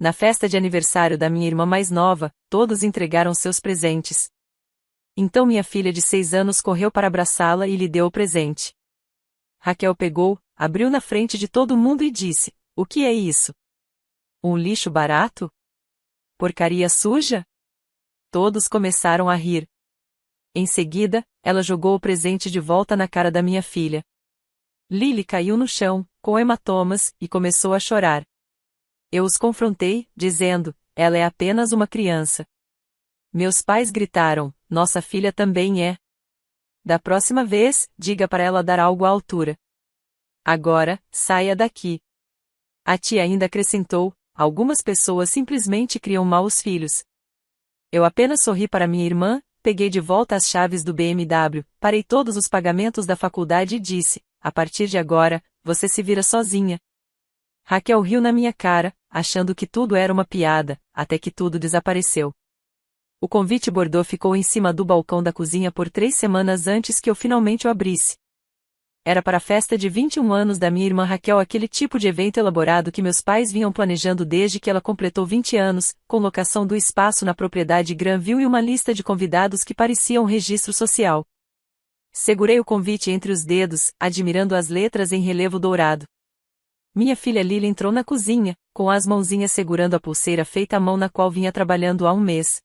Na festa de aniversário da minha irmã mais nova, todos entregaram seus presentes. Então minha filha de 6 anos correu para abraçá-la e lhe deu o presente. Raquel pegou, abriu na frente de todo mundo e disse: "O que é isso? Um lixo barato? Porcaria suja?" Todos começaram a rir. Em seguida, ela jogou o presente de volta na cara da minha filha. Lily caiu no chão, com hematomas, e começou a chorar. Eu os confrontei, dizendo: "Ela é apenas uma criança." Meus pais gritaram: "Nossa filha também é. Da próxima vez, diga para ela dar algo à altura. Agora, saia daqui." A tia ainda acrescentou: "Algumas pessoas simplesmente criam mal os filhos." Eu apenas sorri para minha irmã, peguei de volta as chaves do BMW, parei todos os pagamentos da faculdade e disse: "A partir de agora, você se vira sozinha." Raquel riu na minha cara, achando que tudo era uma piada, até que tudo desapareceu. O convite bordô ficou em cima do balcão da cozinha por 3 semanas antes que eu finalmente o abrisse. Era para a festa de 21 anos da minha irmã Raquel, aquele tipo de evento elaborado que meus pais vinham planejando desde que ela completou 20 anos, com locação do espaço na propriedade Granville e uma lista de convidados que parecia um registro social. Segurei o convite entre os dedos, admirando as letras em relevo dourado. Minha filha Lily entrou na cozinha, com as mãozinhas segurando a pulseira feita à mão na qual vinha trabalhando há um mês.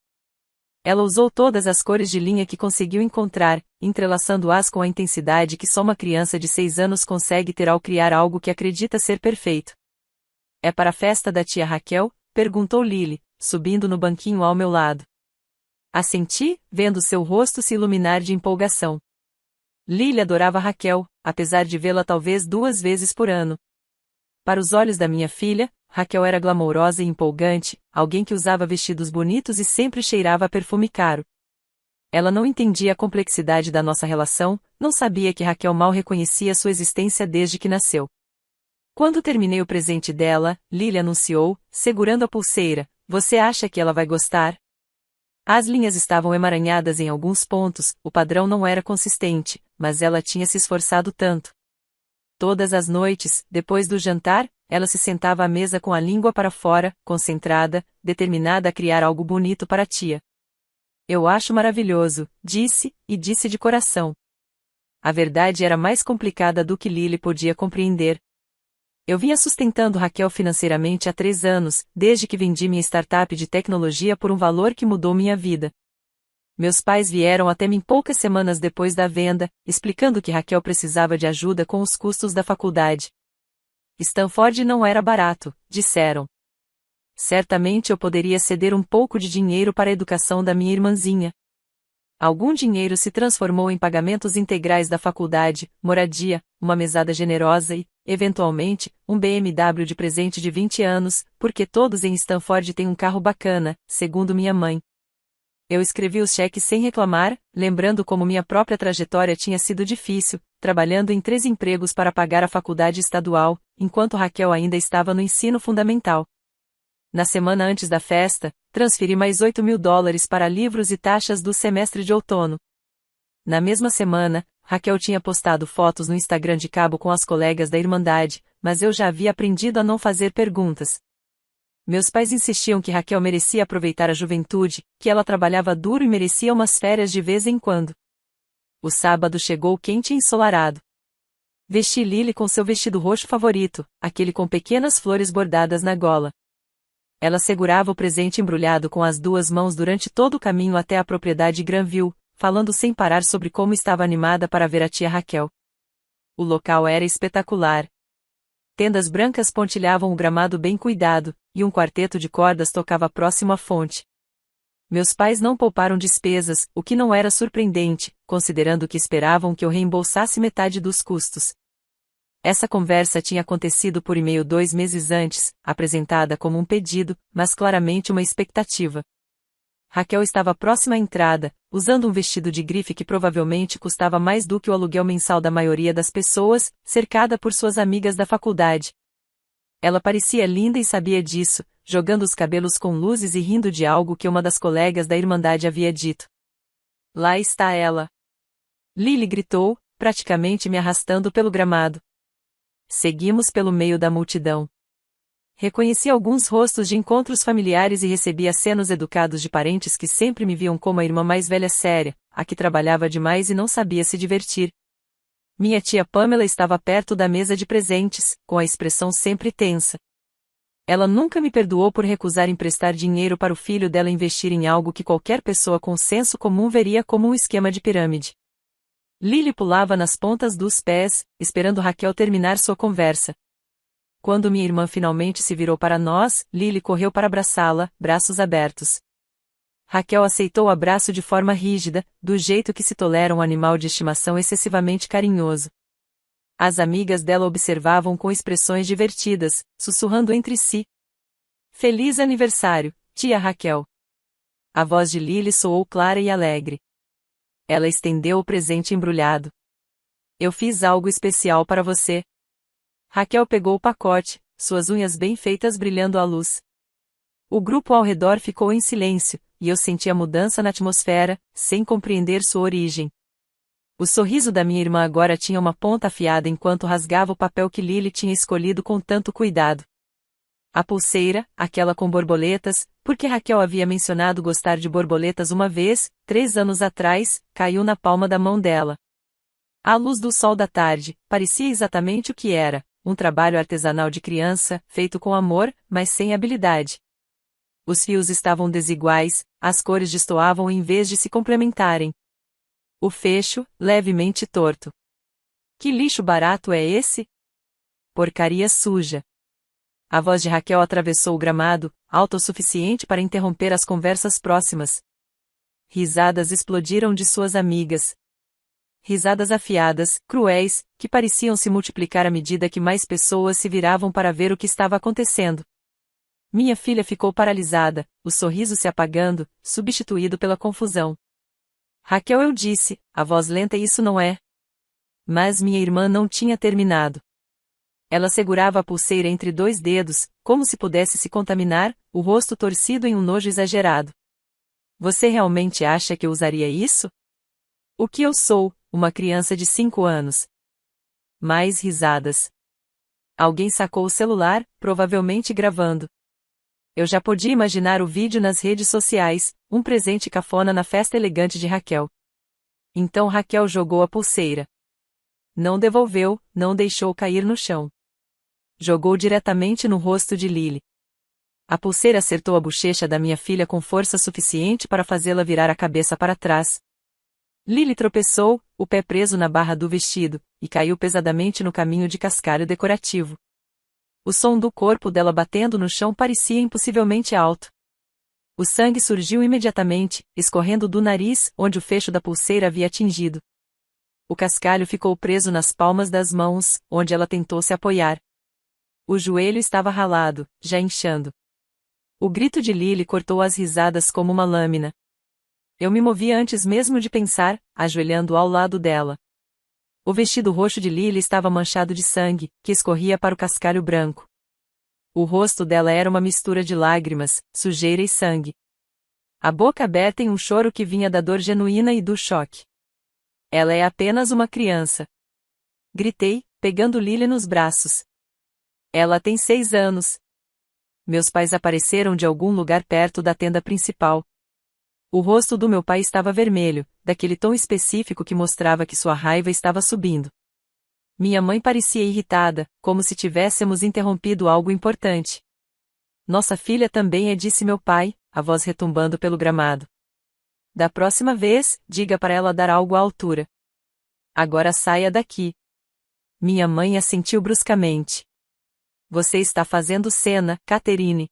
Ela usou todas as cores de linha que conseguiu encontrar, entrelaçando-as com a intensidade que só uma criança de 6 anos consegue ter ao criar algo que acredita ser perfeito. "É para a festa da tia Raquel?" perguntou Lily, subindo no banquinho ao meu lado. Assenti, vendo seu rosto se iluminar de empolgação. Lily adorava Raquel, apesar de vê-la talvez 2 vezes por ano. Para os olhos da minha filha, Raquel era glamourosa e empolgante, alguém que usava vestidos bonitos e sempre cheirava a perfume caro. Ela não entendia a complexidade da nossa relação, não sabia que Raquel mal reconhecia sua existência desde que nasceu. Quando terminei o presente dela, Lily anunciou, segurando a pulseira: "Você acha que ela vai gostar?" As linhas estavam emaranhadas em alguns pontos, o padrão não era consistente, mas ela tinha se esforçado tanto. Todas as noites, depois do jantar, ela se sentava à mesa com a língua para fora, concentrada, determinada a criar algo bonito para a tia. "Eu acho maravilhoso", disse, e disse de coração. A verdade era mais complicada do que Lily podia compreender. Eu vinha sustentando Raquel financeiramente há 3 anos, desde que vendi minha startup de tecnologia por um valor que mudou minha vida. Meus pais vieram até mim poucas semanas depois da venda, explicando que Raquel precisava de ajuda com os custos da faculdade. "Stanford não era barato", disseram. Certamente eu poderia ceder um pouco de dinheiro para a educação da minha irmãzinha. Algum dinheiro se transformou em pagamentos integrais da faculdade, moradia, uma mesada generosa e, eventualmente, um BMW de presente de 20 anos, porque todos em Stanford têm um carro bacana, segundo minha mãe. Eu escrevi os cheques sem reclamar, lembrando como minha própria trajetória tinha sido difícil, trabalhando em 3 empregos para pagar a faculdade estadual, enquanto Raquel ainda estava no ensino fundamental. Na semana antes da festa, transferi mais $8.000 para livros e taxas do semestre de outono. Na mesma semana, Raquel tinha postado fotos no Instagram de cabo com as colegas da Irmandade, mas eu já havia aprendido a não fazer perguntas. Meus pais insistiam que Raquel merecia aproveitar a juventude, que ela trabalhava duro e merecia umas férias de vez em quando. O sábado chegou quente e ensolarado. Vesti Lily com seu vestido roxo favorito, aquele com pequenas flores bordadas na gola. Ela segurava o presente embrulhado com as 2 mãos durante todo o caminho até a propriedade Granville, falando sem parar sobre como estava animada para ver a tia Raquel. O local era espetacular. Tendas brancas pontilhavam o gramado bem cuidado, e um quarteto de cordas tocava próximo à fonte. Meus pais não pouparam despesas, o que não era surpreendente, considerando que esperavam que eu reembolsasse metade dos custos. Essa conversa tinha acontecido por e-mail 2 meses antes, apresentada como um pedido, mas claramente uma expectativa. Raquel estava próxima à entrada, usando um vestido de grife que provavelmente custava mais do que o aluguel mensal da maioria das pessoas, cercada por suas amigas da faculdade. Ela parecia linda e sabia disso, jogando os cabelos com luzes e rindo de algo que uma das colegas da Irmandade havia dito. "Lá está ela!" Lily gritou, praticamente me arrastando pelo gramado. Seguimos pelo meio da multidão. Reconheci alguns rostos de encontros familiares e recebi acenos educados de parentes que sempre me viam como a irmã mais velha séria, a que trabalhava demais e não sabia se divertir. Minha tia Pamela estava perto da mesa de presentes, com a expressão sempre tensa. Ela nunca me perdoou por recusar emprestar dinheiro para o filho dela investir em algo que qualquer pessoa com senso comum veria como um esquema de pirâmide. Lily pulava nas pontas dos pés, esperando Raquel terminar sua conversa. Quando minha irmã finalmente se virou para nós, Lily correu para abraçá-la, braços abertos. Raquel aceitou o abraço de forma rígida, do jeito que se tolera um animal de estimação excessivamente carinhoso. As amigas dela observavam com expressões divertidas, sussurrando entre si. Feliz aniversário, tia Raquel. A voz de Lily soou clara e alegre. Ela estendeu o presente embrulhado. Eu fiz algo especial para você. Raquel pegou o pacote, suas unhas bem feitas brilhando à luz. O grupo ao redor ficou em silêncio, e eu senti a mudança na atmosfera, sem compreender sua origem. O sorriso da minha irmã agora tinha uma ponta afiada enquanto rasgava o papel que Lily tinha escolhido com tanto cuidado. A pulseira, aquela com borboletas, porque Raquel havia mencionado gostar de borboletas uma vez, 3 anos atrás, caiu na palma da mão dela. À luz do sol da tarde, parecia exatamente o que era, um trabalho artesanal de criança, feito com amor, mas sem habilidade. Os fios estavam desiguais, as cores destoavam em vez de se complementarem. O fecho, levemente torto. Que lixo barato é esse? Porcaria suja. A voz de Raquel atravessou o gramado, alta o suficiente para interromper as conversas próximas. Risadas explodiram de suas amigas. Risadas afiadas, cruéis, que pareciam se multiplicar à medida que mais pessoas se viravam para ver o que estava acontecendo. Minha filha ficou paralisada, o sorriso se apagando, substituído pela confusão. Raquel, eu disse, a voz lenta, isso não é. Mas minha irmã não tinha terminado. Ela segurava a pulseira entre 2 dedos, como se pudesse se contaminar, o rosto torcido em um nojo exagerado. Você realmente acha que eu usaria isso? O que eu sou, uma criança de 5 anos. Mais risadas. Alguém sacou o celular, provavelmente gravando. Eu já podia imaginar o vídeo nas redes sociais, um presente cafona na festa elegante de Raquel. Então Raquel jogou a pulseira. Não devolveu, não deixou cair no chão. Jogou diretamente no rosto de Lily. A pulseira acertou a bochecha da minha filha com força suficiente para fazê-la virar a cabeça para trás. Lily tropeçou, o pé preso na barra do vestido, e caiu pesadamente no caminho de cascalho decorativo. O som do corpo dela batendo no chão parecia impossivelmente alto. O sangue surgiu imediatamente, escorrendo do nariz, onde o fecho da pulseira havia atingido. O cascalho ficou preso nas palmas das mãos, onde ela tentou se apoiar. O joelho estava ralado, já inchando. O grito de Lily cortou as risadas como uma lâmina. Eu me movi antes mesmo de pensar, ajoelhando ao lado dela. O vestido roxo de Lily estava manchado de sangue, que escorria para o cascalho branco. O rosto dela era uma mistura de lágrimas, sujeira e sangue. A boca aberta em um choro que vinha da dor genuína e do choque. Ela é apenas uma criança. Gritei, pegando Lily nos braços. Ela tem 6 anos. Meus pais apareceram de algum lugar perto da tenda principal. O rosto do meu pai estava vermelho, daquele tom específico que mostrava que sua raiva estava subindo. Minha mãe parecia irritada, como se tivéssemos interrompido algo importante. Nossa filha também é, disse meu pai, a voz retumbando pelo gramado. Da próxima vez, diga para ela dar algo à altura. Agora saia daqui. Minha mãe assentiu bruscamente. Você está fazendo cena, Catherine.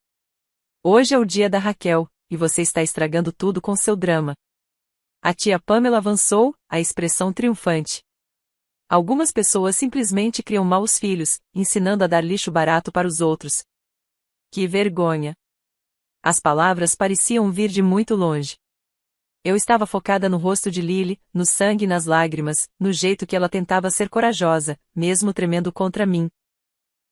Hoje é o dia da Raquel, e você está estragando tudo com seu drama. A tia Pamela avançou, a expressão triunfante. Algumas pessoas simplesmente criam maus filhos, ensinando a dar lixo barato para os outros. Que vergonha! As palavras pareciam vir de muito longe. Eu estava focada no rosto de Lily, no sangue e nas lágrimas, no jeito que ela tentava ser corajosa, mesmo tremendo contra mim.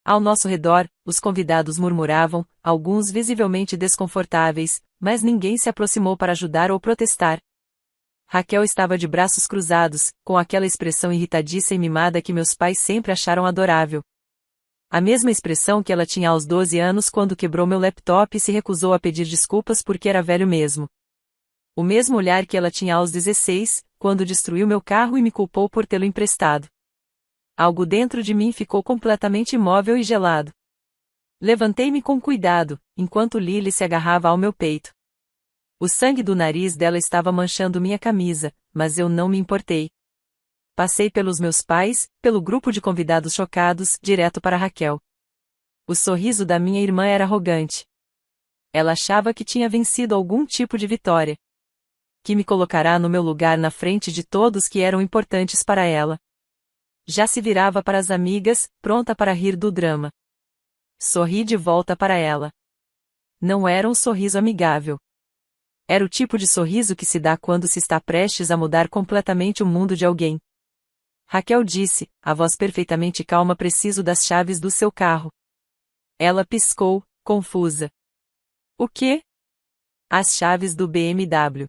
Ao nosso redor, os convidados murmuravam, alguns visivelmente desconfortáveis, mas ninguém se aproximou para ajudar ou protestar. Raquel estava de braços cruzados, com aquela expressão irritadiça e mimada que meus pais sempre acharam adorável. A mesma expressão que ela tinha aos 12 anos quando quebrou meu laptop e se recusou a pedir desculpas porque era velho mesmo. O mesmo olhar que ela tinha aos 16, quando destruiu meu carro e me culpou por tê-lo emprestado. Algo dentro de mim ficou completamente imóvel e gelado. Levantei-me com cuidado, enquanto Lily se agarrava ao meu peito. O sangue do nariz dela estava manchando minha camisa, mas eu não me importei. Passei pelos meus pais, pelo grupo de convidados chocados, direto para Raquel. O sorriso da minha irmã era arrogante. Ela achava que tinha vencido algum tipo de vitória. Que me colocará no meu lugar na frente de todos que eram importantes para ela. Já se virava para as amigas, pronta para rir do drama. Sorri de volta para ela. Não era um sorriso amigável. Era o tipo de sorriso que se dá quando se está prestes a mudar completamente o mundo de alguém. Raquel disse, a voz perfeitamente calma: preciso das chaves do seu carro. Ela piscou, confusa. O quê? As chaves do BMW.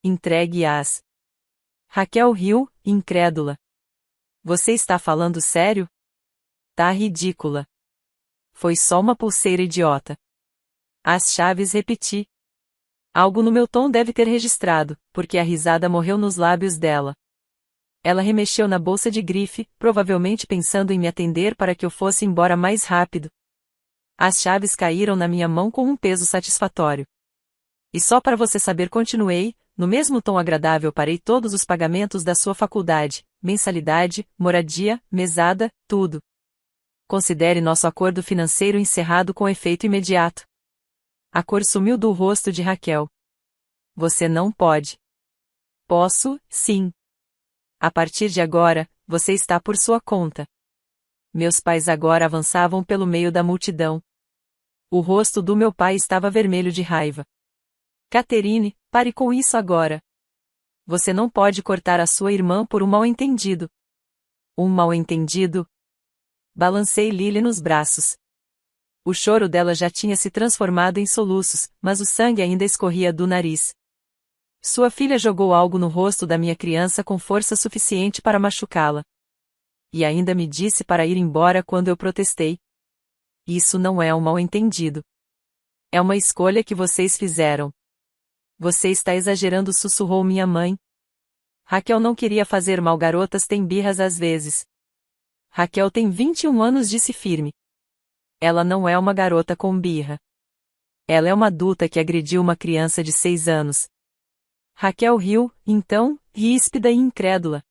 Entregue-as. Raquel riu, incrédula. Você está falando sério? Tá ridícula. Foi só uma pulseira idiota. As chaves, repeti. Algo no meu tom deve ter registrado, porque a risada morreu nos lábios dela. Ela remexeu na bolsa de grife, provavelmente pensando em me atender para que eu fosse embora mais rápido. As chaves caíram na minha mão com um peso satisfatório. E só para você saber, continuei, no mesmo tom agradável: parei todos os pagamentos da sua faculdade, mensalidade, moradia, mesada, tudo. Considere nosso acordo financeiro encerrado com efeito imediato. A cor sumiu do rosto de Raquel. Você não pode. Posso, sim. A partir de agora, você está por sua conta. Meus pais agora avançavam pelo meio da multidão. O rosto do meu pai estava vermelho de raiva. Catherine, pare com isso agora. Você não pode cortar a sua irmã por um mal-entendido. Um mal-entendido? Balancei Lily nos braços. O choro dela já tinha se transformado em soluços, mas o sangue ainda escorria do nariz. Sua filha jogou algo no rosto da minha criança com força suficiente para machucá-la. E ainda me disse para ir embora quando eu protestei. Isso não é um mal-entendido. É uma escolha que vocês fizeram. Você está exagerando, sussurrou minha mãe. Raquel não queria fazer mal. Garotas têm birras às vezes. Raquel tem 21 anos, disse firme. Ela não é uma garota com birra. Ela é uma adulta que agrediu uma criança de 6 anos. Raquel riu, então, ríspida e incrédula.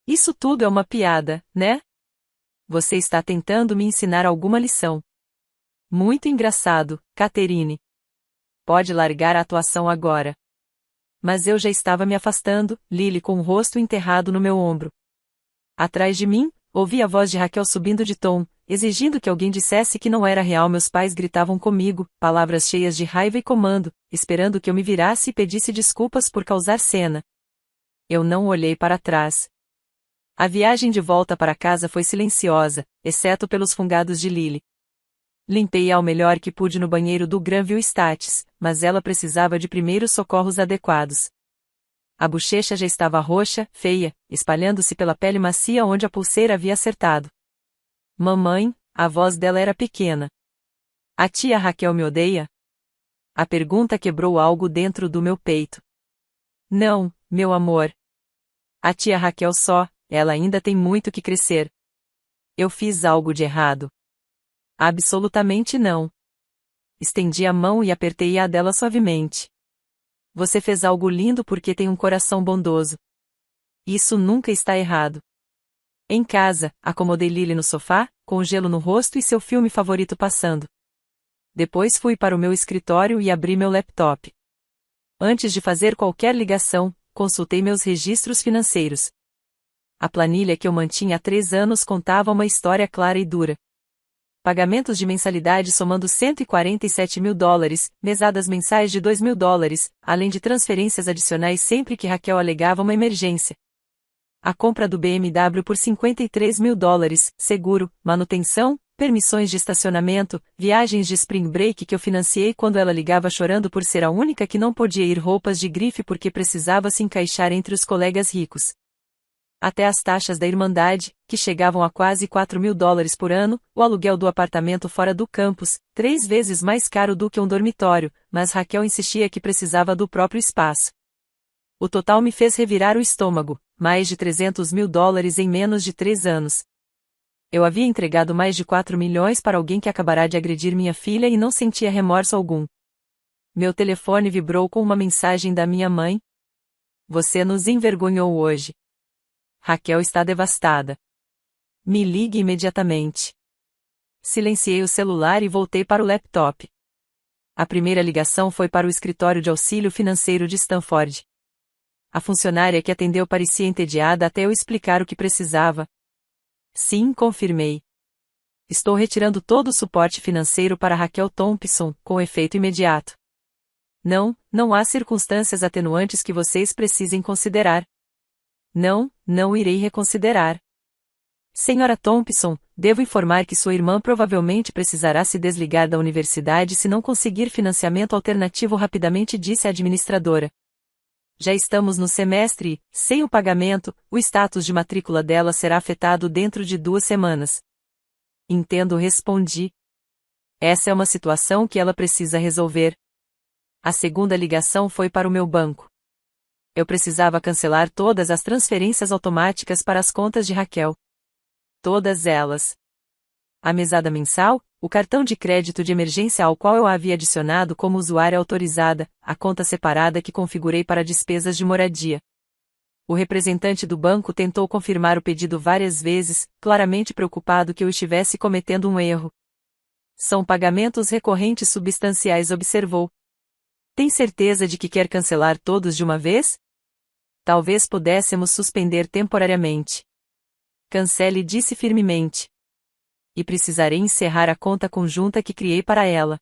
Isso tudo é uma piada, né? Você está tentando me ensinar alguma lição. Muito engraçado, Catherine. Pode largar a atuação agora. Mas eu já estava me afastando, Lily com o rosto enterrado no meu ombro. Atrás de mim, ouvi a voz de Raquel subindo de tom, exigindo que alguém dissesse que não era real. Meus pais gritavam comigo, palavras cheias de raiva e comando, esperando que eu me virasse e pedisse desculpas por causar cena. Eu não olhei para trás. A viagem de volta para casa foi silenciosa, exceto pelos fungados de Lily. Limpei ao melhor que pude no banheiro do Granville Estates, mas ela precisava de primeiros socorros adequados. A bochecha já estava roxa, feia, espalhando-se pela pele macia onde a pulseira havia acertado. Mamãe, a voz dela era pequena. A tia Raquel me odeia? A pergunta quebrou algo dentro do meu peito. Não, meu amor. A tia Raquel só, ela ainda tem muito que crescer. Eu fiz algo de errado. Absolutamente não. Estendi a mão e apertei a dela suavemente. Você fez algo lindo porque tem um coração bondoso. Isso nunca está errado. Em casa, acomodei Lily no sofá, com o gelo no rosto e seu filme favorito passando. Depois fui para o meu escritório e abri meu laptop. Antes de fazer qualquer ligação, consultei meus registros financeiros. A planilha que eu mantinha há 3 anos contava uma história clara e dura. Pagamentos de mensalidade somando $147.000, mesadas mensais de $2.000, além de transferências adicionais sempre que Raquel alegava uma emergência. A compra do BMW por $53.000, seguro, manutenção, permissões de estacionamento, viagens de spring break que eu financiei quando ela ligava chorando por ser a única que não podia ir, roupas de grife porque precisava se encaixar entre os colegas ricos. Até as taxas da Irmandade, que chegavam a quase $4.000 por ano, o aluguel do apartamento fora do campus, 3 vezes mais caro do que um dormitório, mas Raquel insistia que precisava do próprio espaço. O total me fez revirar o estômago, mais de $300.000 em menos de 3 anos. Eu havia entregado mais de 4 milhões para alguém que acabará de agredir minha filha e não sentia remorso algum. Meu telefone vibrou com uma mensagem da minha mãe. Você nos envergonhou hoje. Raquel está devastada. Me ligue imediatamente. Silenciei o celular e voltei para o laptop. A primeira ligação foi para o escritório de auxílio financeiro de Stanford. A funcionária que atendeu parecia entediada até eu explicar o que precisava. Sim, confirmei. Estou retirando todo o suporte financeiro para Raquel Thompson, com efeito imediato. Não há circunstâncias atenuantes que vocês precisem considerar. Não irei reconsiderar. Senhora Thompson, devo informar que sua irmã provavelmente precisará se desligar da universidade se não conseguir financiamento alternativo rapidamente, disse a administradora. Já estamos no semestre e, sem o pagamento, o status de matrícula dela será afetado dentro de 2 semanas. Entendo, respondi. Essa é uma situação que ela precisa resolver. A segunda ligação foi para o meu banco. Eu precisava cancelar todas as transferências automáticas para as contas de Raquel. Todas elas. A mesada mensal, o cartão de crédito de emergência ao qual eu a havia adicionado como usuária autorizada, a conta separada que configurei para despesas de moradia. O representante do banco tentou confirmar o pedido várias vezes, claramente preocupado que eu estivesse cometendo um erro. São pagamentos recorrentes substanciais, observou. Tem certeza de que quer cancelar todos de uma vez? Talvez pudéssemos suspender temporariamente. Cancele, disse firmemente. E precisarei encerrar a conta conjunta que criei para ela.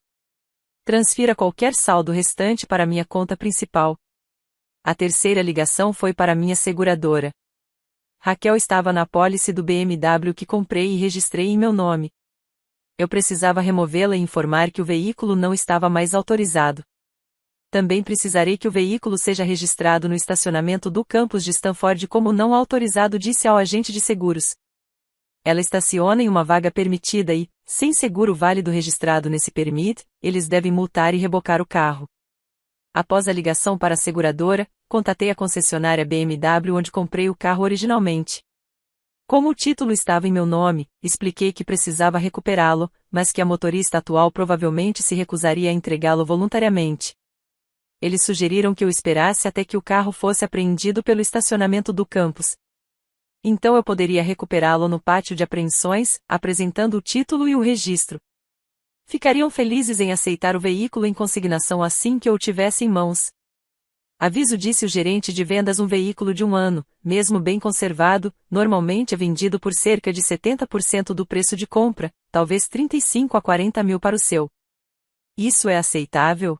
Transfira qualquer saldo restante para minha conta principal. A terceira ligação foi para minha seguradora. Raquel estava na apólice do BMW que comprei e registrei em meu nome. Eu precisava removê-la e informar que o veículo não estava mais autorizado. Também precisarei que o veículo seja registrado no estacionamento do campus de Stanford como não autorizado, disse ao agente de seguros. Ela estaciona em uma vaga permitida e, sem seguro válido registrado nesse permit, eles devem multar e rebocar o carro. Após a ligação para a seguradora, contatei a concessionária BMW onde comprei o carro originalmente. Como o título estava em meu nome, expliquei que precisava recuperá-lo, mas que a motorista atual provavelmente se recusaria a entregá-lo voluntariamente. Eles sugeriram que eu esperasse até que o carro fosse apreendido pelo estacionamento do campus. Então eu poderia recuperá-lo no pátio de apreensões, apresentando o título e o registro. Ficariam felizes em aceitar o veículo em consignação assim que eu o tivesse em mãos. Aviso, disse o gerente de vendas, um veículo de 1 ano, mesmo bem conservado, normalmente é vendido por cerca de 70% do preço de compra, talvez 35 a 40 mil para o seu. Isso é aceitável?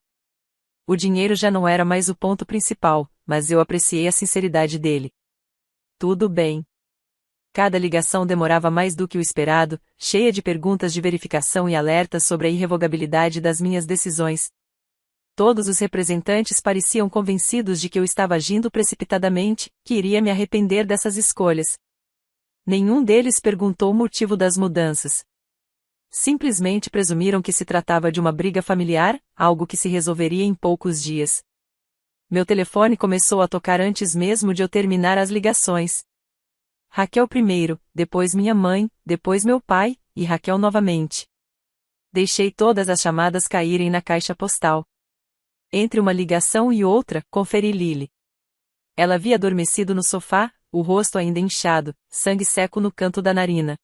O dinheiro já não era mais o ponto principal, mas eu apreciei a sinceridade dele. Tudo bem. Cada ligação demorava mais do que o esperado, cheia de perguntas de verificação e alertas sobre a irrevogabilidade das minhas decisões. Todos os representantes pareciam convencidos de que eu estava agindo precipitadamente, que iria me arrepender dessas escolhas. Nenhum deles perguntou o motivo das mudanças. Simplesmente presumiram que se tratava de uma briga familiar, algo que se resolveria em poucos dias. Meu telefone começou a tocar antes mesmo de eu terminar as ligações. Raquel primeiro, depois minha mãe, depois meu pai, e Raquel novamente. Deixei todas as chamadas caírem na caixa postal. Entre uma ligação e outra, conferi Lily. Ela havia adormecido no sofá, o rosto ainda inchado, sangue seco no canto da narina.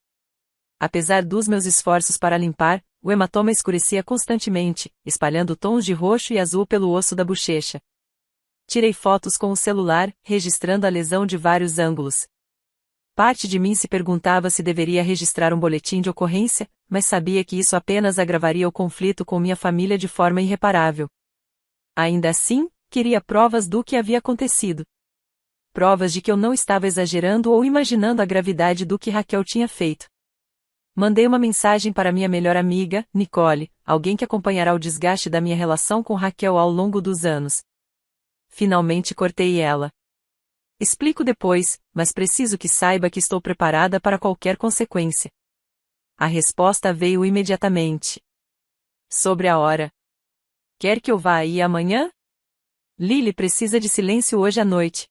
Apesar dos meus esforços para limpar, o hematoma escurecia constantemente, espalhando tons de roxo e azul pelo osso da bochecha. Tirei fotos com o celular, registrando a lesão de vários ângulos. Parte de mim se perguntava se deveria registrar um boletim de ocorrência, mas sabia que isso apenas agravaria o conflito com minha família de forma irreparável. Ainda assim, queria provas do que havia acontecido. Provas de que eu não estava exagerando ou imaginando a gravidade do que Raquel tinha feito. Mandei uma mensagem para minha melhor amiga, Nicole, alguém que acompanhará o desgaste da minha relação com Raquel ao longo dos anos. Finalmente cortei ela. Explico depois, mas preciso que saiba que estou preparada para qualquer consequência. A resposta veio imediatamente. Sobre a hora. Quer que eu vá aí amanhã? Lily precisa de silêncio hoje à noite.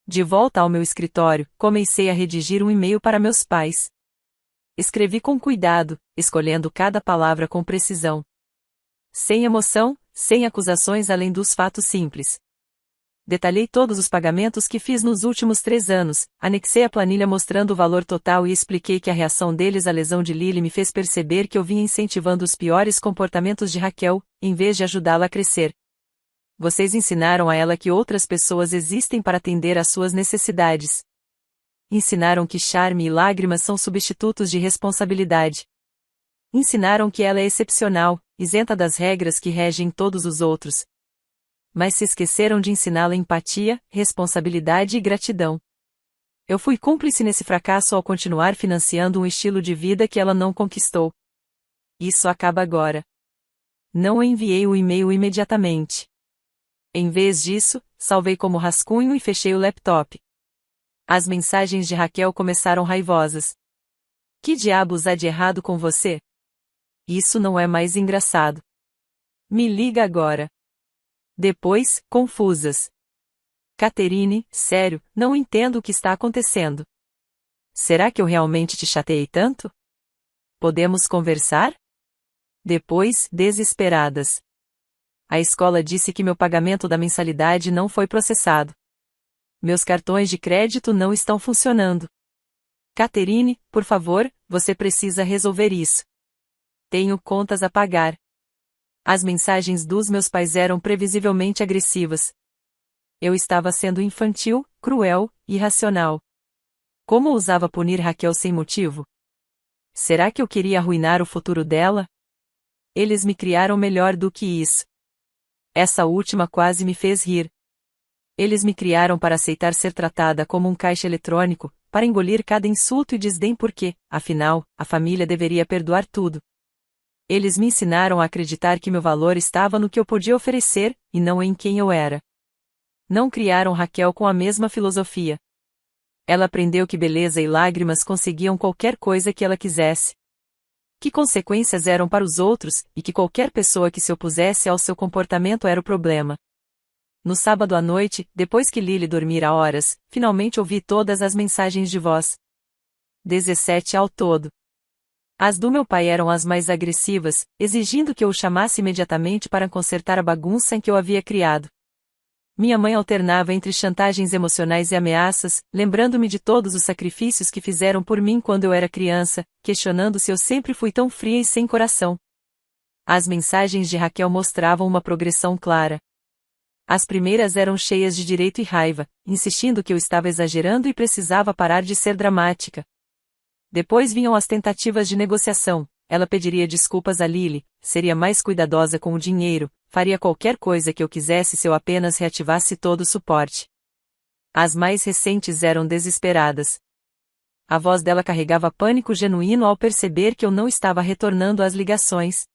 De volta ao meu escritório, comecei a redigir um e-mail para meus pais. Escrevi com cuidado, escolhendo cada palavra com precisão. Sem emoção, sem acusações além dos fatos simples. Detalhei todos os pagamentos que fiz nos últimos 3 anos, anexei a planilha mostrando o valor total e expliquei que a reação deles à lesão de Lily me fez perceber que eu vinha incentivando os piores comportamentos de Raquel, em vez de ajudá-la a crescer. Vocês ensinaram a ela que outras pessoas existem para atender às suas necessidades. Ensinaram que charme e lágrimas são substitutos de responsabilidade. Ensinaram que ela é excepcional, isenta das regras que regem todos os outros. Mas se esqueceram de ensiná-la empatia, responsabilidade e gratidão. Eu fui cúmplice nesse fracasso ao continuar financiando um estilo de vida que ela não conquistou. Isso acaba agora. Não enviei o e-mail imediatamente. Em vez disso, salvei como rascunho e fechei o laptop. As mensagens de Raquel começaram raivosas. Que diabos há de errado com você? Isso não é mais engraçado. Me liga agora. Depois, confusas. Catherine, sério, não entendo o que está acontecendo. Será que eu realmente te chateei tanto? Podemos conversar? Depois, desesperadas. A escola disse que meu pagamento da mensalidade não foi processado. Meus cartões de crédito não estão funcionando. Catherine, por favor, você precisa resolver isso. Tenho contas a pagar. As mensagens dos meus pais eram previsivelmente agressivas. Eu estava sendo infantil, cruel, irracional. Como ousava punir Raquel sem motivo? Será que eu queria arruinar o futuro dela? Eles me criaram melhor do que isso. Essa última quase me fez rir. Eles me criaram para aceitar ser tratada como um caixa eletrônico, para engolir cada insulto e desdém porque, afinal, a família deveria perdoar tudo. Eles me ensinaram a acreditar que meu valor estava no que eu podia oferecer, e não em quem eu era. Não criaram Raquel com a mesma filosofia. Ela aprendeu que beleza e lágrimas conseguiam qualquer coisa que ela quisesse. Que consequências eram para os outros, e que qualquer pessoa que se opusesse ao seu comportamento era o problema. No sábado à noite, depois que Lily dormira horas, finalmente ouvi todas as mensagens de voz. 17 ao todo. As do meu pai eram as mais agressivas, exigindo que eu o chamasse imediatamente para consertar a bagunça em que eu havia criado. Minha mãe alternava entre chantagens emocionais e ameaças, lembrando-me de todos os sacrifícios que fizeram por mim quando eu era criança, questionando se eu sempre fui tão fria e sem coração. As mensagens de Raquel mostravam uma progressão clara. As primeiras eram cheias de direito e raiva, insistindo que eu estava exagerando e precisava parar de ser dramática. Depois vinham as tentativas de negociação. Ela pediria desculpas a Lily, seria mais cuidadosa com o dinheiro, faria qualquer coisa que eu quisesse se eu apenas reativasse todo o suporte. As mais recentes eram desesperadas. A voz dela carregava pânico genuíno ao perceber que eu não estava retornando às ligações.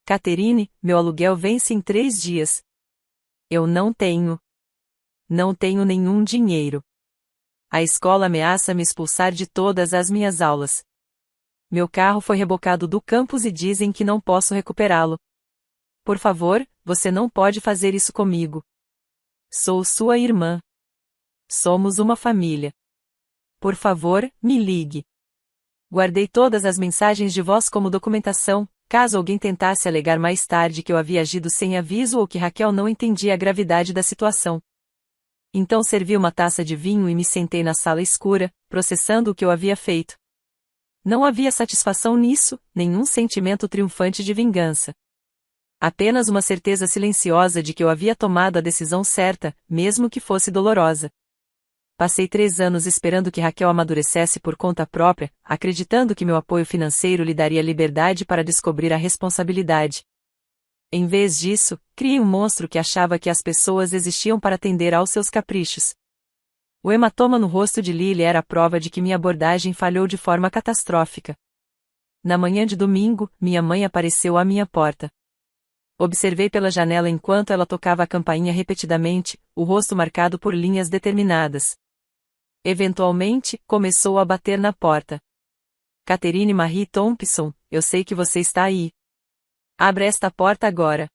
Catherine, meu aluguel vence em 3 dias. Eu não tenho. Não tenho nenhum dinheiro. A escola ameaça me expulsar de todas as minhas aulas. Meu carro foi rebocado do campus e dizem que não posso recuperá-lo. Por favor, você não pode fazer isso comigo. Sou sua irmã. Somos uma família. Por favor, me ligue. Guardei todas as mensagens de voz como documentação, caso alguém tentasse alegar mais tarde que eu havia agido sem aviso ou que Raquel não entendia a gravidade da situação. Então servi uma taça de vinho e me sentei na sala escura, processando o que eu havia feito. Não havia satisfação nisso, nenhum sentimento triunfante de vingança. Apenas uma certeza silenciosa de que eu havia tomado a decisão certa, mesmo que fosse dolorosa. Passei 3 anos esperando que Raquel amadurecesse por conta própria, acreditando que meu apoio financeiro lhe daria liberdade para descobrir a responsabilidade. Em vez disso, criei um monstro que achava que as pessoas existiam para atender aos seus caprichos. O hematoma no rosto de Lily era a prova de que minha abordagem falhou de forma catastrófica. Na manhã de domingo, minha mãe apareceu à minha porta. Observei pela janela enquanto ela tocava a campainha repetidamente, o rosto marcado por linhas determinadas. Eventualmente, começou a bater na porta. Catherine Marie Thompson, eu sei que você está aí. Abra esta porta agora.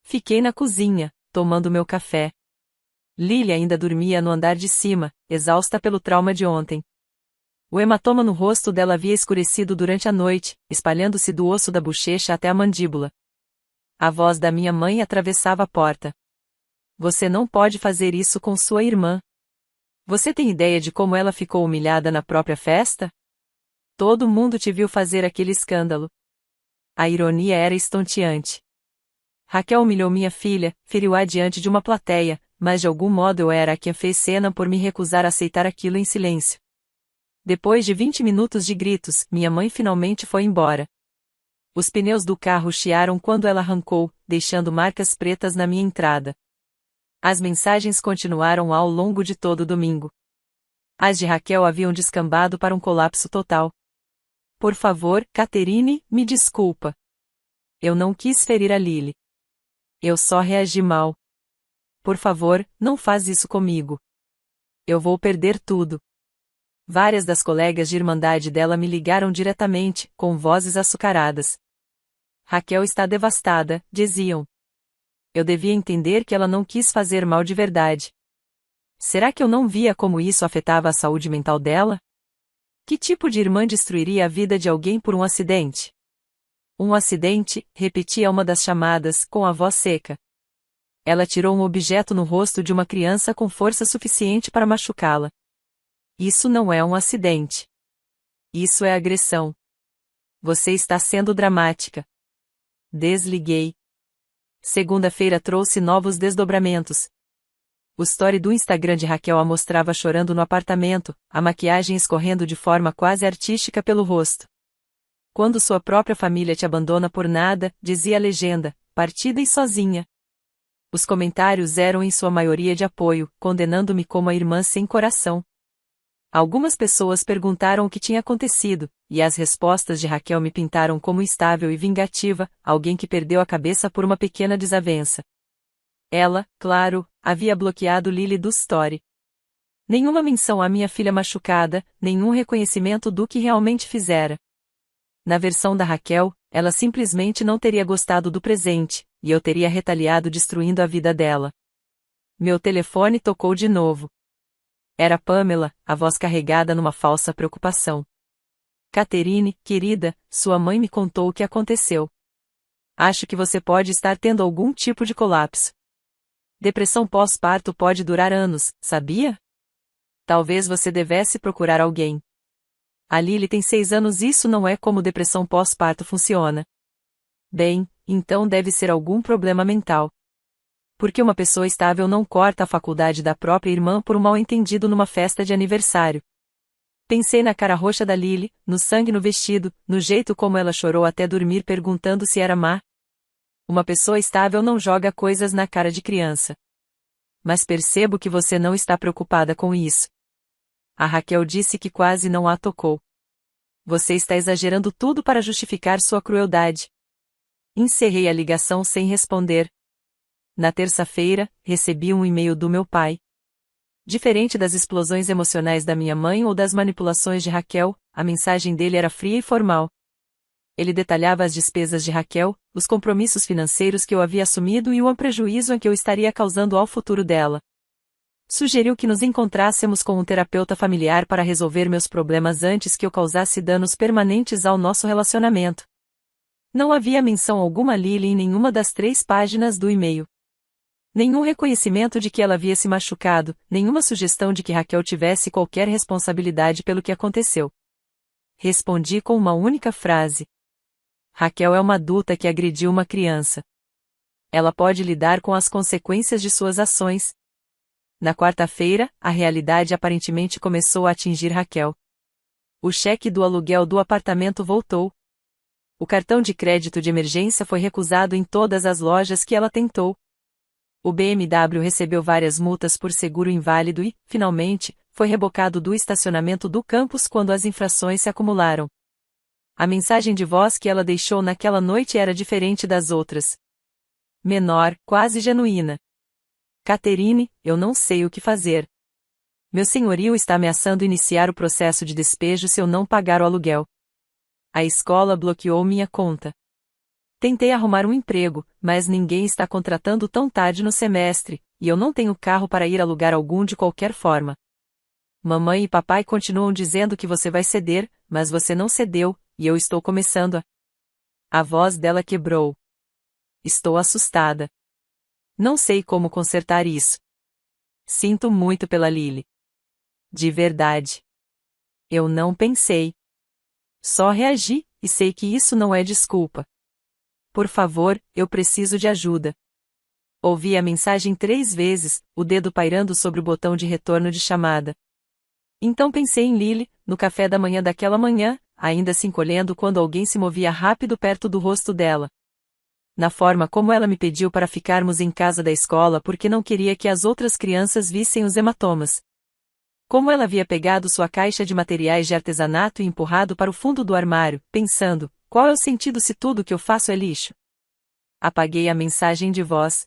Fiquei na cozinha, tomando meu café. Lily ainda dormia no andar de cima, exausta pelo trauma de ontem. O hematoma no rosto dela havia escurecido durante a noite, espalhando-se do osso da bochecha até a mandíbula. A voz da minha mãe atravessava a porta. Você não pode fazer isso com sua irmã. Você tem ideia de como ela ficou humilhada na própria festa? Todo mundo te viu fazer aquele escândalo. A ironia era estonteante. Raquel humilhou minha filha, feriu-a diante de uma plateia, mas de algum modo eu era a quem fez cena por me recusar a aceitar aquilo em silêncio. Depois de 20 minutos de gritos, minha mãe finalmente foi embora. Os pneus do carro chiaram quando ela arrancou, deixando marcas pretas na minha entrada. As mensagens continuaram ao longo de todo o domingo. As de Raquel haviam descambado para um colapso total. Por favor, Catherine, me desculpa. Eu não quis ferir a Lily. Eu só reagi mal. Por favor, não faz isso comigo. Eu vou perder tudo. Várias das colegas de irmandade dela me ligaram diretamente, com vozes açucaradas. Raquel está devastada, diziam. Eu devia entender que ela não quis fazer mal de verdade. Será que eu não via como isso afetava a saúde mental dela? Que tipo de irmã destruiria a vida de alguém por um acidente? Um acidente, repetia uma das chamadas, com a voz seca. Ela tirou um objeto no rosto de uma criança com força suficiente para machucá-la. Isso não é um acidente. Isso é agressão. Você está sendo dramática. Desliguei. Segunda-feira trouxe novos desdobramentos. O story do Instagram de Raquel a mostrava chorando no apartamento, a maquiagem escorrendo de forma quase artística pelo rosto. Quando sua própria família te abandona por nada, dizia a legenda, partida e sozinha. Os comentários eram em sua maioria de apoio, condenando-me como a irmã sem coração. Algumas pessoas perguntaram o que tinha acontecido, e as respostas de Raquel me pintaram como instável e vingativa, alguém que perdeu a cabeça por uma pequena desavença. Ela, claro, havia bloqueado Lily do story. Nenhuma menção à minha filha machucada, nenhum reconhecimento do que realmente fizera. Na versão da Raquel, ela simplesmente não teria gostado do presente, e eu teria retaliado destruindo a vida dela. Meu telefone tocou de novo. Era Pamela, a voz carregada numa falsa preocupação. Catherine, querida, sua mãe me contou o que aconteceu. Acho que você pode estar tendo algum tipo de colapso. Depressão pós-parto pode durar anos, sabia? Talvez você devesse procurar alguém. A Lily tem 6 anos e isso não é como depressão pós-parto funciona. Bem, então deve ser algum problema mental. Porque uma pessoa estável não corta a faculdade da própria irmã por um mal-entendido numa festa de aniversário. Pensei na cara roxa da Lily, no sangue no vestido, no jeito como ela chorou até dormir perguntando se era má. Uma pessoa estável não joga coisas na cara de criança. Mas percebo que você não está preocupada com isso. A Raquel disse que quase não a tocou. Você está exagerando tudo para justificar sua crueldade. Encerrei a ligação sem responder. Na terça-feira, recebi um e-mail do meu pai. Diferente das explosões emocionais da minha mãe ou das manipulações de Raquel, a mensagem dele era fria e formal. Ele detalhava as despesas de Raquel, os compromissos financeiros que eu havia assumido e o prejuízo em que eu estaria causando ao futuro dela. Sugeriu que nos encontrássemos com um terapeuta familiar para resolver meus problemas antes que eu causasse danos permanentes ao nosso relacionamento. Não havia menção alguma a Lily em nenhuma das 3 páginas do e-mail. Nenhum reconhecimento de que ela havia se machucado, nenhuma sugestão de que Raquel tivesse qualquer responsabilidade pelo que aconteceu. Respondi com uma única frase. Raquel é uma adulta que agrediu uma criança. Ela pode lidar com as consequências de suas ações. Na quarta-feira, a realidade aparentemente começou a atingir Raquel. O cheque do aluguel do apartamento voltou. O cartão de crédito de emergência foi recusado em todas as lojas que ela tentou. O BMW recebeu várias multas por seguro inválido e, finalmente, foi rebocado do estacionamento do campus quando as infrações se acumularam. A mensagem de voz que ela deixou naquela noite era diferente das outras. menor, quase genuína. Catherine, eu não sei o que fazer. Meu senhorio está ameaçando iniciar o processo de despejo se eu não pagar o aluguel. A escola bloqueou minha conta. Tentei arrumar um emprego, mas ninguém está contratando tão tarde no semestre, e eu não tenho carro para ir a lugar algum de qualquer forma. Mamãe e papai continuam dizendo que você vai ceder, mas você não cedeu, e eu estou começando a... A voz dela quebrou. Estou assustada. Não sei como consertar isso. Sinto muito pela Lily. De verdade. Eu não pensei. Só reagi, e sei que isso não é desculpa. Por favor, eu preciso de ajuda. Ouvi a mensagem 3 vezes, o dedo pairando sobre o botão de retorno de chamada. Então pensei em Lily, no café da manhã daquela manhã, ainda se encolhendo quando alguém se movia rápido perto do rosto dela. Na forma como ela me pediu para ficarmos em casa da escola porque não queria que as outras crianças vissem os hematomas. Como ela havia pegado sua caixa de materiais de artesanato e empurrado para o fundo do armário, pensando, qual é o sentido se tudo que eu faço é lixo? Apaguei a mensagem de voz.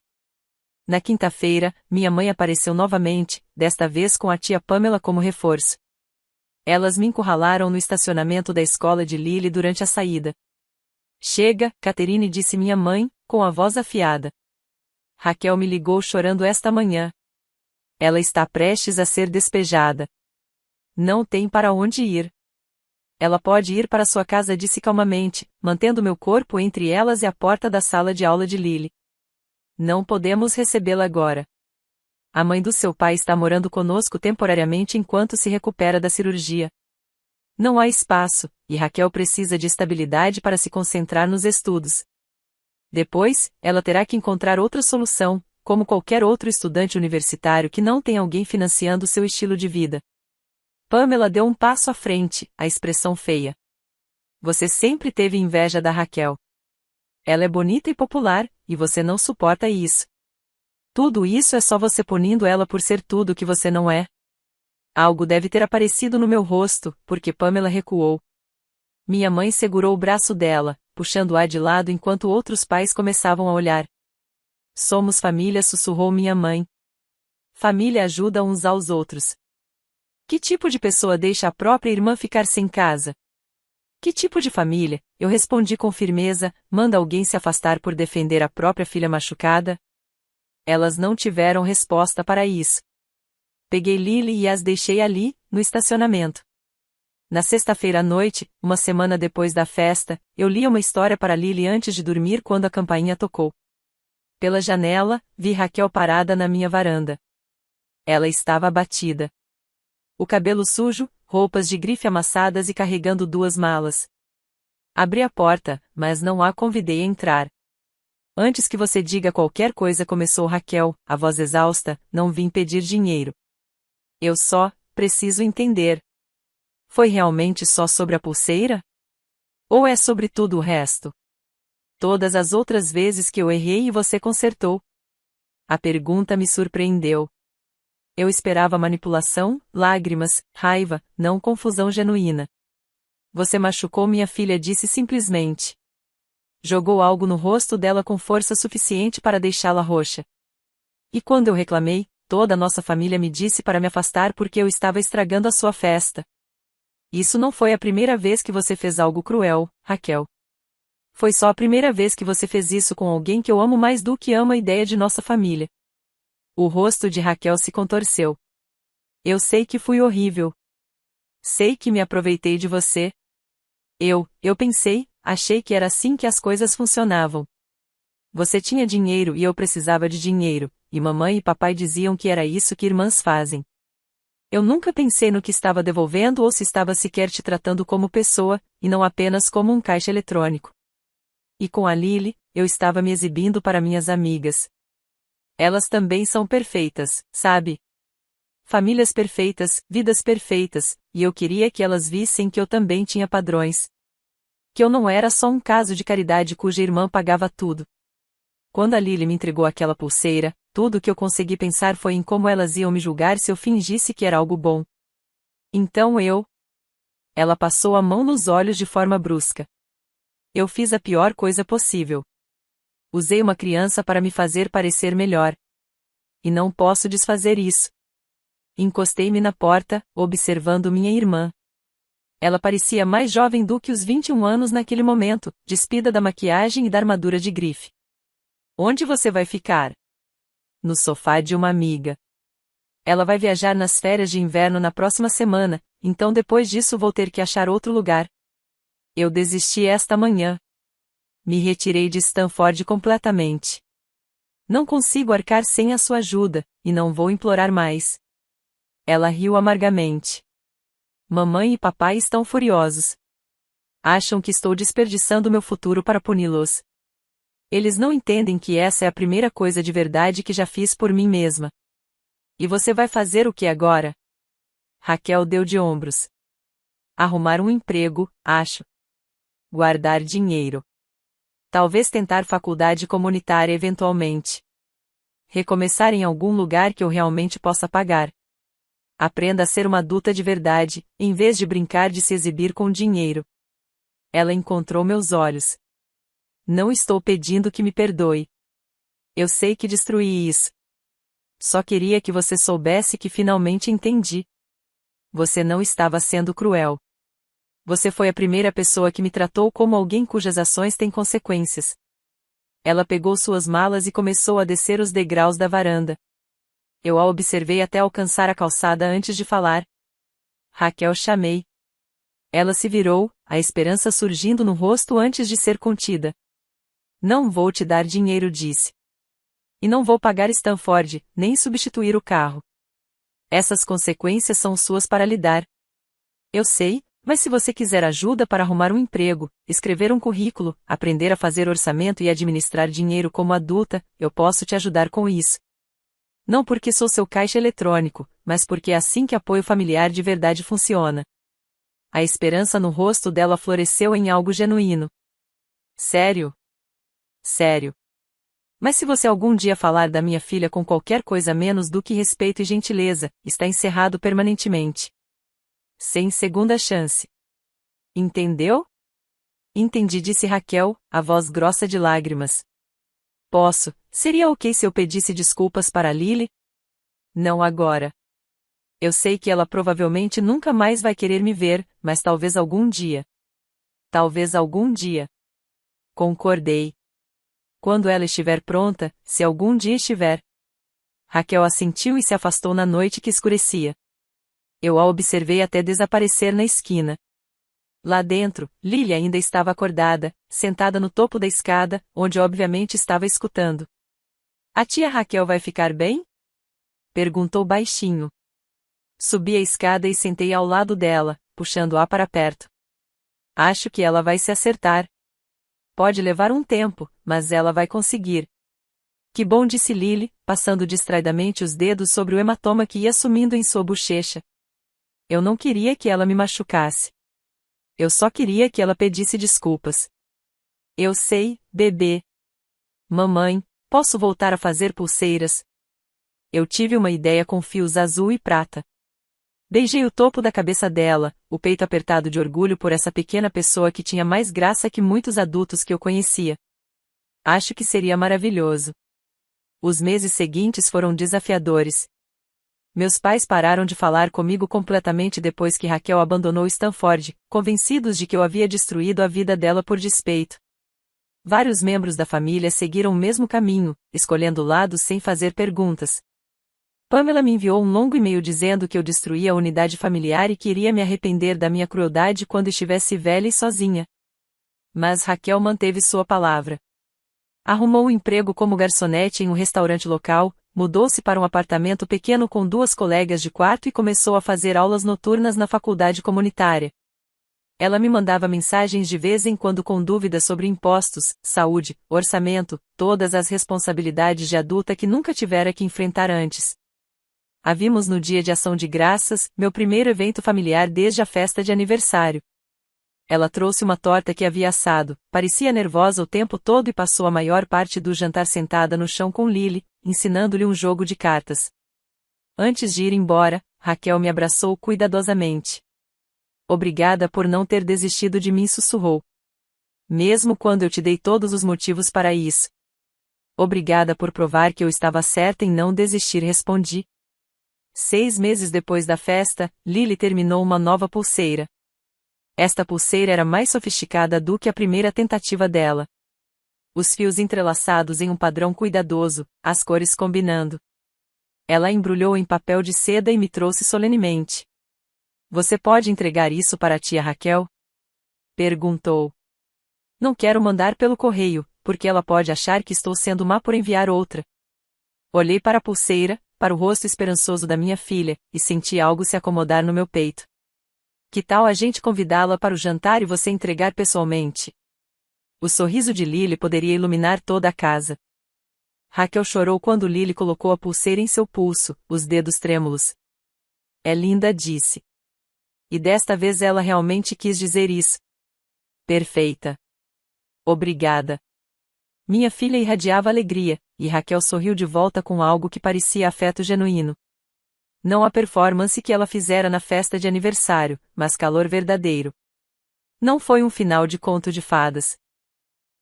Na quinta-feira, minha mãe apareceu novamente, desta vez com a tia Pamela como reforço. Elas me encurralaram no estacionamento da escola de Lily durante a saída. Chega, Catherine, disse minha mãe, com a voz afiada. Raquel me ligou chorando esta manhã. Ela está prestes a ser despejada. Não tem para onde ir. Ela pode ir para sua casa, disse calmamente, mantendo meu corpo entre elas e a porta da sala de aula de Lily. Não podemos recebê-la agora. A mãe do seu pai está morando conosco temporariamente enquanto se recupera da cirurgia. Não há espaço, e Raquel precisa de estabilidade para se concentrar nos estudos. Depois, ela terá que encontrar outra solução, como qualquer outro estudante universitário que não tem alguém financiando seu estilo de vida. Pamela deu um passo à frente, a expressão feia. Você sempre teve inveja da Raquel. Ela é bonita e popular, e você não suporta isso. Tudo isso é só você punindo ela por ser tudo o que você não é. Algo deve ter aparecido no meu rosto, porque Pamela recuou. Minha mãe segurou o braço dela, puxando-a de lado enquanto outros pais começavam a olhar. Somos família, sussurrou minha mãe. Família ajuda uns aos outros. Que tipo de pessoa deixa a própria irmã ficar sem casa? Que tipo de família, eu respondi com firmeza, manda alguém se afastar por defender a própria filha machucada? Elas não tiveram resposta para isso. Peguei Lily e as deixei ali, no estacionamento. Na sexta-feira à noite, uma semana depois da festa, eu lia uma história para Lily antes de dormir quando a campainha tocou. Pela janela, vi Raquel parada na minha varanda. Ela estava abatida. O cabelo sujo, roupas de grife amassadas e carregando 2 malas. Abri a porta, mas não a convidei a entrar. Antes que você diga qualquer coisa, começou Raquel, a voz exausta, não vim pedir dinheiro. Eu só preciso entender. Foi realmente só sobre a pulseira? Ou é sobre tudo o resto? Todas as outras vezes que eu errei e você consertou? A pergunta me surpreendeu. Eu esperava manipulação, lágrimas, raiva, não confusão genuína. Você machucou minha filha, disse simplesmente. Jogou algo no rosto dela com força suficiente para deixá-la roxa. E quando eu reclamei, toda a nossa família me disse para me afastar porque eu estava estragando a sua festa. Isso não foi a primeira vez que você fez algo cruel, Raquel. Foi só a primeira vez que você fez isso com alguém que eu amo mais do que amo a ideia de nossa família. O rosto de Raquel se contorceu. Eu sei que fui horrível. Sei que me aproveitei de você. Eu pensei, achei que era assim que as coisas funcionavam. Você tinha dinheiro e eu precisava de dinheiro, e mamãe e papai diziam que era isso que irmãs fazem. Eu nunca pensei no que estava devolvendo ou se estava sequer te tratando como pessoa, e não apenas como um caixa eletrônico. E com a Lily, eu estava me exibindo para minhas amigas. Elas também são perfeitas, sabe? Famílias perfeitas, vidas perfeitas, e eu queria que elas vissem que eu também tinha padrões. Que eu não era só um caso de caridade cuja irmã pagava tudo. Quando a Lily me entregou aquela pulseira, tudo o que eu consegui pensar foi em como elas iam me julgar se eu fingisse que era algo bom. Então Ela passou a mão nos olhos de forma brusca. Eu fiz a pior coisa possível. Usei uma criança para me fazer parecer melhor. E não posso desfazer isso. Encostei-me na porta, observando minha irmã. Ela parecia mais jovem do que os 21 anos naquele momento, despida da maquiagem e da armadura de grife. Onde você vai ficar? No sofá de uma amiga. Ela vai viajar nas férias de inverno na próxima semana, então depois disso vou ter que achar outro lugar. Eu desisti esta manhã. Me retirei de Stanford completamente. Não consigo arcar sem a sua ajuda, e não vou implorar mais. Ela riu amargamente. Mamãe e papai estão furiosos. Acham que estou desperdiçando meu futuro para puni-los. Eles não entendem que essa é a primeira coisa de verdade que já fiz por mim mesma. E você vai fazer o que agora? Raquel deu de ombros. Arrumar um emprego, acho. Guardar dinheiro. Talvez tentar faculdade comunitária eventualmente. Recomeçar em algum lugar que eu realmente possa pagar. Aprenda a ser uma adulta de verdade, em vez de brincar de se exibir com dinheiro. Ela encontrou meus olhos. Não estou pedindo que me perdoe. Eu sei que destruí isso. Só queria que você soubesse que finalmente entendi. Você não estava sendo cruel. Você foi a primeira pessoa que me tratou como alguém cujas ações têm consequências. Ela pegou suas malas e começou a descer os degraus da varanda. Eu a observei até alcançar a calçada antes de falar. Raquel, chamei. Ela se virou, a esperança surgindo no rosto antes de ser contida. Não vou te dar dinheiro, disse. E não vou pagar Stanford, nem substituir o carro. Essas consequências são suas para lidar. Eu sei, mas se você quiser ajuda para arrumar um emprego, escrever um currículo, aprender a fazer orçamento e administrar dinheiro como adulta, eu posso te ajudar com isso. Não porque sou seu caixa eletrônico, mas porque é assim que apoio familiar de verdade funciona. A esperança no rosto dela floresceu em algo genuíno. Sério? Sério. Mas se você algum dia falar da minha filha com qualquer coisa menos do que respeito e gentileza, está encerrado permanentemente. Sem segunda chance. Entendeu? Entendi, disse Raquel, a voz grossa de lágrimas. Posso, seria ok se eu pedisse desculpas para Lily? Não agora. Eu sei que ela provavelmente nunca mais vai querer me ver, mas talvez algum dia. Talvez algum dia. Concordei. Quando ela estiver pronta, se algum dia estiver. Raquel assentiu e se afastou na noite que escurecia. Eu a observei até desaparecer na esquina. Lá dentro, Lily ainda estava acordada, sentada no topo da escada, onde obviamente estava escutando. A tia Raquel vai ficar bem? Perguntou baixinho. Subi a escada e sentei ao lado dela, puxando-a para perto. Acho que ela vai se acertar. Pode levar um tempo, mas ela vai conseguir. Que bom, disse Lily, passando distraidamente os dedos sobre o hematoma que ia sumindo em sua bochecha. Eu não queria que ela me machucasse. Eu só queria que ela pedisse desculpas. Eu sei, bebê. Mamãe, posso voltar a fazer pulseiras? Eu tive uma ideia com fios azul e prata. Beijei o topo da cabeça dela, o peito apertado de orgulho por essa pequena pessoa que tinha mais graça que muitos adultos que eu conhecia. Acho que seria maravilhoso. Os meses seguintes foram desafiadores. Meus pais pararam de falar comigo completamente depois que Raquel abandonou Stanford, convencidos de que eu havia destruído a vida dela por despeito. Vários membros da família seguiram o mesmo caminho, escolhendo lados sem fazer perguntas. Pamela me enviou um longo e-mail dizendo que eu destruía a unidade familiar e que iria me arrepender da minha crueldade quando estivesse velha e sozinha. Mas Raquel manteve sua palavra. Arrumou um emprego como garçonete em um restaurante local, mudou-se para um apartamento pequeno com 2 colegas de quarto e começou a fazer aulas noturnas na faculdade comunitária. Ela me mandava mensagens de vez em quando com dúvidas sobre impostos, saúde, orçamento, todas as responsabilidades de adulta que nunca tivera que enfrentar antes. A vimos no dia de Ação de Graças, meu primeiro evento familiar desde a festa de aniversário. Ela trouxe uma torta que havia assado, parecia nervosa o tempo todo e passou a maior parte do jantar sentada no chão com Lily, ensinando-lhe um jogo de cartas. Antes de ir embora, Raquel me abraçou cuidadosamente. Obrigada por não ter desistido de mim, sussurrou. Mesmo quando eu te dei todos os motivos para isso. Obrigada por provar que eu estava certa em não desistir, respondi. 6 meses depois da festa, Lily terminou uma nova pulseira. Esta pulseira era mais sofisticada do que a primeira tentativa dela. Os fios entrelaçados em um padrão cuidadoso, as cores combinando. Ela a embrulhou em papel de seda e me trouxe solenemente. Você pode entregar isso para a tia Raquel? Perguntou. Não quero mandar pelo correio, porque ela pode achar que estou sendo má por enviar outra. Olhei para a pulseira, para o rosto esperançoso da minha filha, e senti algo se acomodar no meu peito. Que tal a gente convidá-la para o jantar e você entregar pessoalmente? O sorriso de Lily poderia iluminar toda a casa. Raquel chorou quando Lily colocou a pulseira em seu pulso, os dedos trêmulos. É linda, disse. E desta vez ela realmente quis dizer isso. Perfeita. Obrigada. Minha filha irradiava alegria, e Raquel sorriu de volta com algo que parecia afeto genuíno. Não a performance que ela fizera na festa de aniversário, mas calor verdadeiro. Não foi um final de conto de fadas.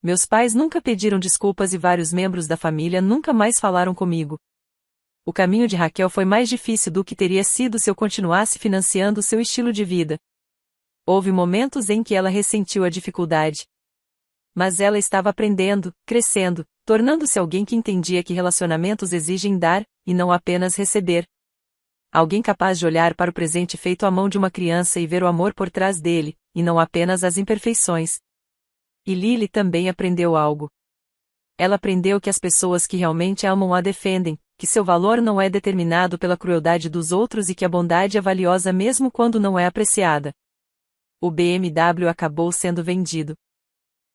Meus pais nunca pediram desculpas e vários membros da família nunca mais falaram comigo. O caminho de Raquel foi mais difícil do que teria sido se eu continuasse financiando seu estilo de vida. Houve momentos em que ela ressentiu a dificuldade. Mas ela estava aprendendo, crescendo, tornando-se alguém que entendia que relacionamentos exigem dar, e não apenas receber. Alguém capaz de olhar para o presente feito à mão de uma criança e ver o amor por trás dele, e não apenas as imperfeições. E Lily também aprendeu algo. Ela aprendeu que as pessoas que realmente amam a defendem, que seu valor não é determinado pela crueldade dos outros e que a bondade é valiosa mesmo quando não é apreciada. O BMW acabou sendo vendido.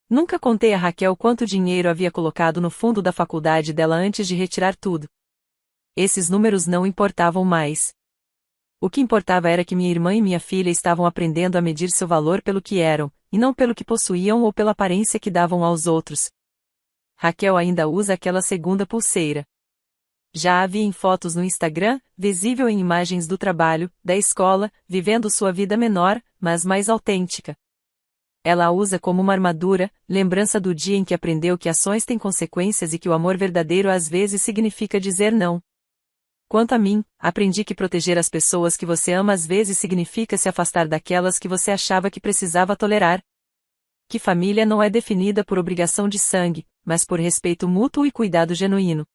Nunca contei a Raquel quanto dinheiro havia colocado no fundo da faculdade dela antes de retirar tudo. Esses números não importavam mais. O que importava era que minha irmã e minha filha estavam aprendendo a medir seu valor pelo que eram, e não pelo que possuíam ou pela aparência que davam aos outros. Raquel ainda usa aquela segunda pulseira. Já a vi em fotos no Instagram, visível em imagens do trabalho, da escola, vivendo sua vida menor, mas mais autêntica. Ela a usa como uma armadura, lembrança do dia em que aprendeu que ações têm consequências e que o amor verdadeiro às vezes significa dizer não. Quanto a mim, aprendi que proteger as pessoas que você ama às vezes significa se afastar daquelas que você achava que precisava tolerar. Que família não é definida por obrigação de sangue, mas por respeito mútuo e cuidado genuíno.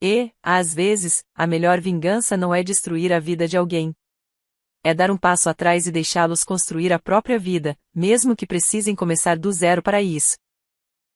E, às vezes, a melhor vingança não é destruir a vida de alguém. É dar um passo atrás e deixá-los construir a própria vida, mesmo que precisem começar do zero para isso.